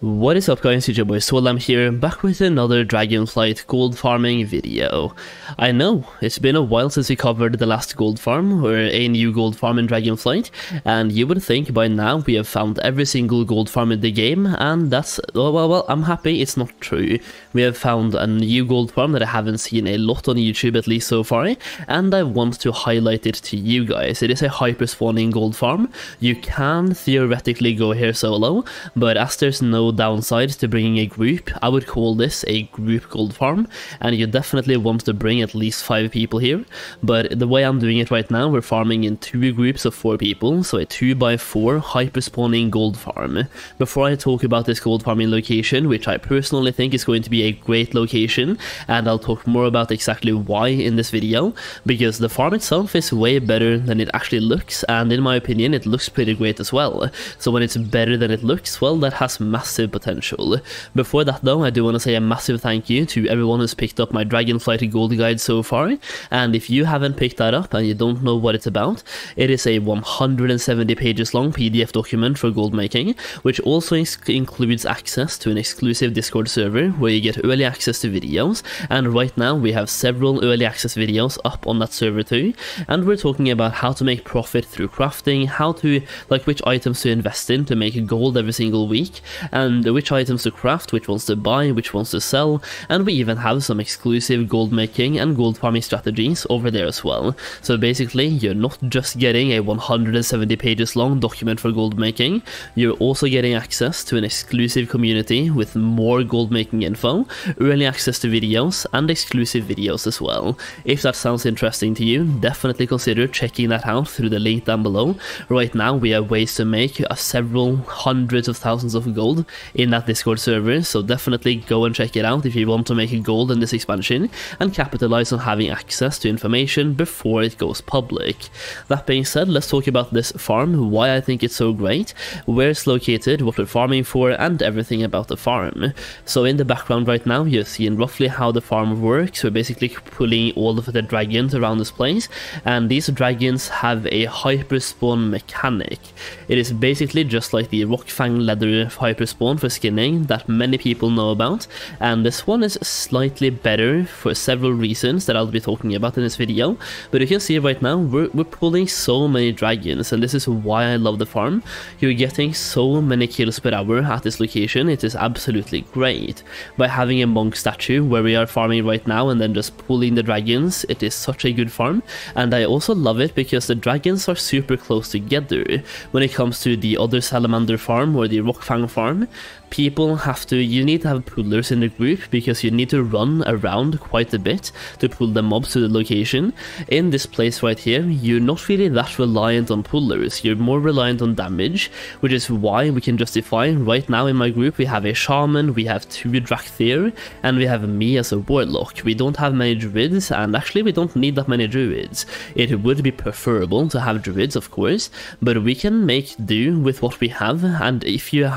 What is up guys, it's your boy Swell here, back with another Dragonflight gold farming video. I know, it's been a while since we covered the last gold farm, or a new gold farm in Dragonflight, and you would think by now we have found every single gold farm in the game, and that's, well, I'm happy it's not true. We have found a new gold farm that I haven't seen a lot on YouTube, at least so far, and I want to highlight it to you guys. It is a hyper spawning gold farm. You can theoretically go here solo, but as there's no downside to bringing a group, I would call this a group gold farm, and you definitely want to bring at least 5 people here. But the way I'm doing it right now, we're farming in 2 groups of 4 people, so a 2x4 hyper spawning gold farm. Before I talk about this gold farming location, which I personally think is going to be a great location, and I'll talk more about exactly why in this video, because the farm itself is way better than it actually looks, and in my opinion it looks pretty great as well. So when it's better than it looks, well, that has massive potential. Before that though, I do want to say a massive thank you to everyone who's picked up my Dragonflight Gold Guide so far, and if you haven't picked that up and you don't know what it's about, it is a 170 pages long PDF document for gold making, which also includes access to an exclusive Discord server where you get early access to videos, and right now we have several early access videos up on that server too, and we're talking about how to make profit through crafting, how to, like, which items to invest in to make gold every single week, and which items to craft, which ones to buy, which ones to sell, and we even have some exclusive gold making and gold farming strategies over there as well. So basically, you're not just getting a 170 pages long document for gold making, you're also getting access to an exclusive community with more gold making info, early access to videos, and exclusive videos as well. If that sounds interesting to you, definitely consider checking that out through the link down below. Right now we have ways to make several hundreds of thousands of gold in that Discord server, so definitely go and check it out if you want to make gold in this expansion and capitalize on having access to information before it goes public. That being said, let's talk about this farm, why I think it's so great, where it's located, what we're farming for, and everything about the farm. So in the background right now you're seeing roughly how the farm works. We're basically pulling all of the dragons around this place, and these dragons have a hyper spawn mechanic. It is basically just like the rock fang leather hyper spawn for skinning that many people know about, and this one is slightly better for several reasons that I'll be talking about in this video. But you can see right now we're pulling so many dragons, and this is why I love the farm. You're getting so many kills per hour at this location. It is absolutely great. By having a monk statue where we are farming right now and then just pulling the dragons, it is such a good farm, and I also love it because the dragons are super close together. When it comes to the other salamander farm or the rock fang farm, you need to have pullers in the group because you need to run around quite a bit to pull the mobs to the location. In this place right here, you're not really that reliant on pullers, you're more reliant on damage, which is why we can justify right now in my group we have a shaman, we have 2 Drakthir, and we have me as a warlock. We don't have many druids, and actually we don't need that many druids. It would be preferable to have druids, of course, but we can make do with what we have. And if you're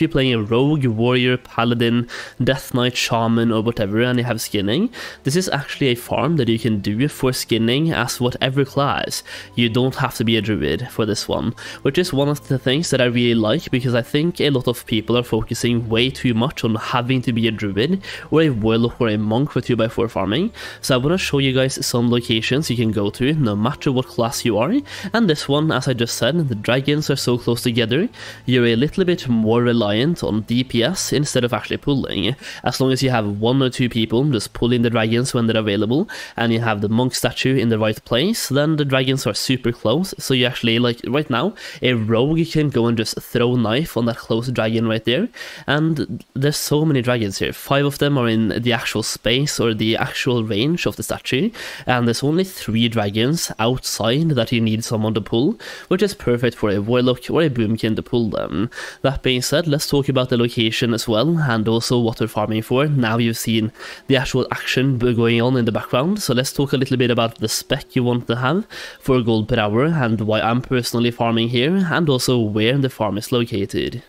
playing a rogue, warrior, paladin, death knight, shaman, or whatever, and you have skinning, this is actually a farm that you can do for skinning as whatever class. You don't have to be a druid for this one, which is one of the things that I really like, because I think a lot of people are focusing way too much on having to be a druid or a warlock or a monk for 2x4 farming. So I want to show you guys some locations you can go to no matter what class you are, and this one, as I just said, the dragons are so close together, you're a little bit more reliant on DPS instead of actually pulling. As long as you have 1 or 2 people just pulling the dragons when they're available, and you have the monk statue in the right place, then the dragons are super close. So you actually, like right now, a rogue can go and just throw a knife on that close dragon right there, and there's so many dragons here. 5 of them are in the actual space or the actual range of the statue, and there's only 3 dragons outside that you need someone to pull, which is perfect for a warlock or a boomkin to pull them. That being said, let's talk about the location as well, and also what we're farming for. Now you've seen the actual action going on in the background, so let's talk a little bit about the spec you want to have for gold per hour, and why I'm personally farming here, and also where the farm is located.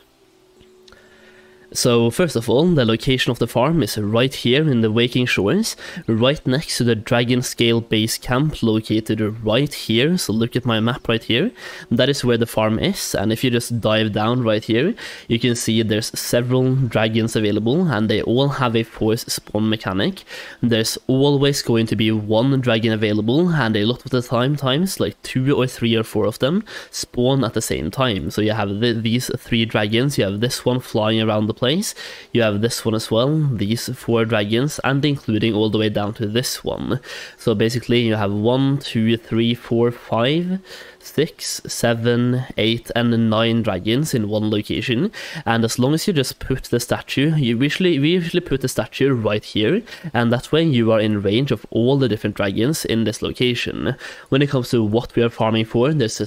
So first of all, the location of the farm is right here in the Waking Shores, right next to the Dragon Scale base camp located right here. So look at my map right here. That is where the farm is, and if you just dive down right here, you can see there's several dragons available, and they all have a force spawn mechanic. There's always going to be one dragon available, and a lot of the times like 2 or 3 or 4 of them spawn at the same time. So you have these 3 dragons, you have this one flying around the place, you have this one as well, these 4 dragons, and including all the way down to this one. So basically you have 1, 2, 3, 4, 5, 6, 7, 8, and 9 dragons in one location, and as long as you just put the statue, we usually put the statue right here, and that way you are in range of all the different dragons in this location. When it comes to what we are farming for, there's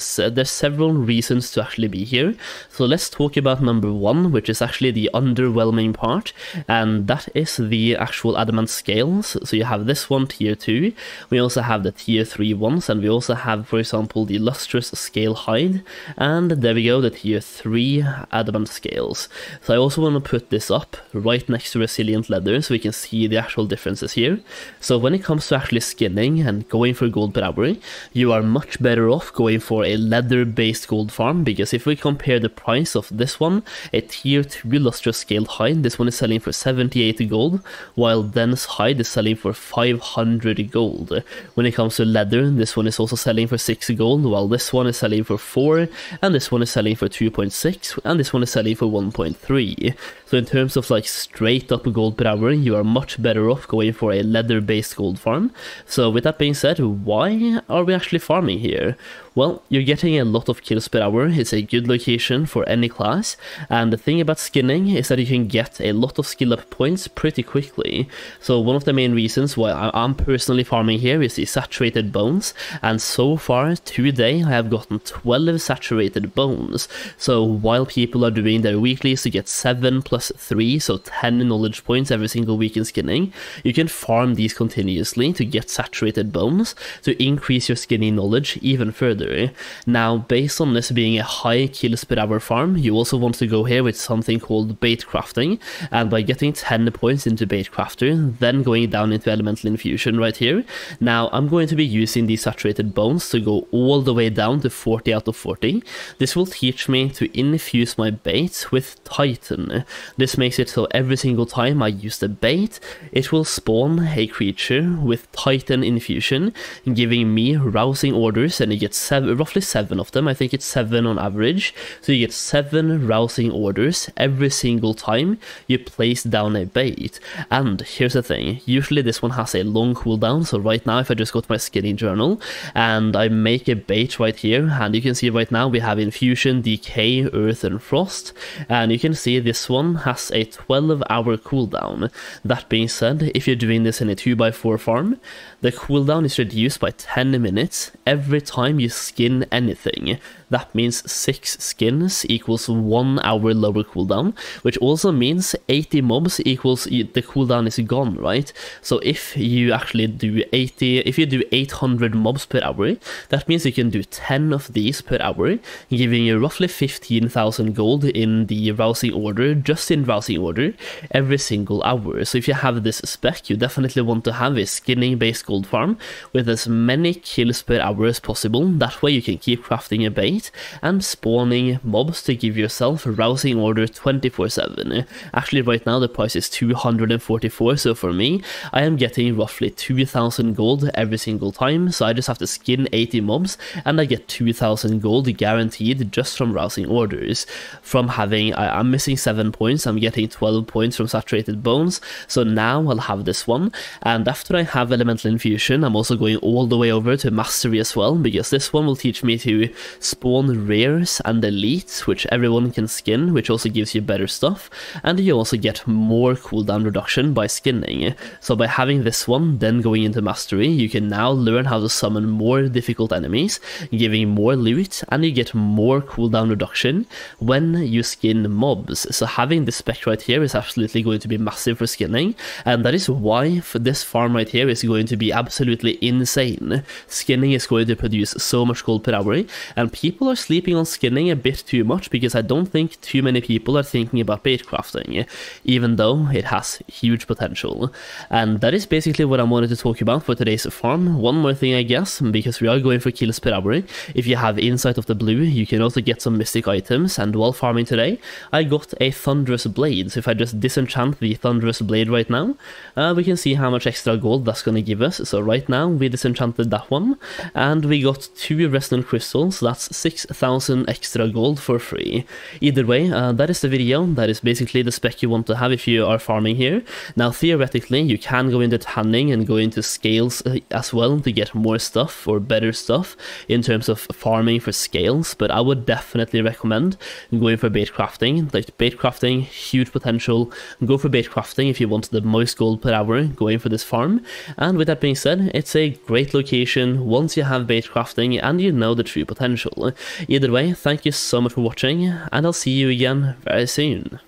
several reasons to actually be here. So let's talk about number 1, which is actually the underwhelming part, and that is the actual adamant scales. So you have this one tier 2, we also have the tier 3 ones, and we also have, for example, the lustrous scale hide, and there we go, the tier 3 adamant scales. So I also want to put this up right next to resilient leather so we can see the actual differences here. So when it comes to actually skinning and going for gold per hour, you are much better off going for a leather based gold farm, because if we compare the price of this one, a tier 2 lustrous scale hide, this one is selling for 78 gold, while dense hide is selling for 500 gold. When it comes to leather, this one is also selling for 6 gold, while this one is selling for 4, and this one is selling for 2.6, and this one is selling for 1.3. So in terms of like straight up gold per hour, you are much better off going for a leather based gold farm. So with that being said, why are we actually farming here? Well, you're getting a lot of kills per hour, it's a good location for any class, and the thing about skinning is that you can get a lot of skill up points pretty quickly. So one of the main reasons why I'm personally farming here is the saturated bones, and so far today I have gotten 12 saturated bones. So while people are doing their weeklies to get 7 plus 3, so 10 knowledge points every single week in skinning, you can farm these continuously to get saturated bones to increase your skinning knowledge even further. Now, based on this being a high kills per hour farm, you also want to go here with something called bait crafting, and by getting 10 points into bait crafter, then going down into elemental infusion right here. Now, I'm going to be using these saturated bones to go all the way down to 40 out of 40. This will teach me to infuse my bait with Titan. This makes it so every single time I use the bait, it will spawn a creature with Titan infusion, giving me rousing orders, and you get roughly 7 of them. I think it's 7 on average. So you get 7 rousing orders every single time you place down a bait. And here's the thing, usually this one has a long cooldown. So right now, if I just go to my skinning journal and I make a bait right here, and you can see right now we have infusion, decay, earth, and frost, and you can see this one has a 12-hour cooldown. That being said, if you're doing this in a 2x4 farm, the cooldown is reduced by 10 minutes every time you skin anything. That means 6 skins equals 1 hour lower cooldown, which also means 80 mobs equals the cooldown is gone, right? So if you actually do 800 mobs per hour, that means you can do 10 of these per hour, giving you roughly 15,000 gold in the rousing order, just in rousing order, every single hour. So if you have this spec, you definitely want to have a skinning based gold farm with as many kills per hour as possible. That way you can keep crafting a bait and spawning mobs to give yourself a rousing order 24/7. Actually right now the price is 244, so for me I am getting roughly 2,000 gold every single time. So I just have to skin 80 mobs and I get 2,000 gold guaranteed just from rousing orders. From having, I'm missing 7 points, I'm getting 12 points from saturated bones. So now I'll have this one, and after I have elemental infusion, I'm also going all the way over to mastery as well, because this one will teach me to spawn rares and elites, which everyone can skin, which also gives you better stuff, and you also get more cooldown reduction by skinning. So by having this one, then going into mastery, you can now learn how to summon more difficult enemies, giving more loot, and you get more cooldown reduction when you skin mobs. So having this spec right here is absolutely going to be massive for skinning, and that is why for this farm right here is going to be absolutely insane. Skinning is going to produce so much gold per hour, and people people are sleeping on skinning a bit too much because I don't think too many people are thinking about bait crafting, even though it has huge potential. And that is basically what I wanted to talk about for today's farm. One more thing, I guess, because we are going for kills per hour. If you have Insight of the Blue, you can also get some mystic items, and while farming today, I got a Thunderous Blade. So if I just disenchant the Thunderous Blade right now, we can see how much extra gold that's going to give us. So right now, we disenchanted that one, and we got 2 resonant crystals, so that's 6,000 extra gold for free. Either way, that is the video. That is basically the spec you want to have if you are farming here. Now theoretically, you can go into tanning and go into scales as well to get more stuff or better stuff in terms of farming for scales, but I would definitely recommend going for bait crafting. Like bait crafting, huge potential. Go for bait crafting if you want the most gold per hour going for this farm. And with that being said, it's a great location once you have bait crafting and you know the true potential. Either way, thank you so much for watching, and I'll see you again very soon.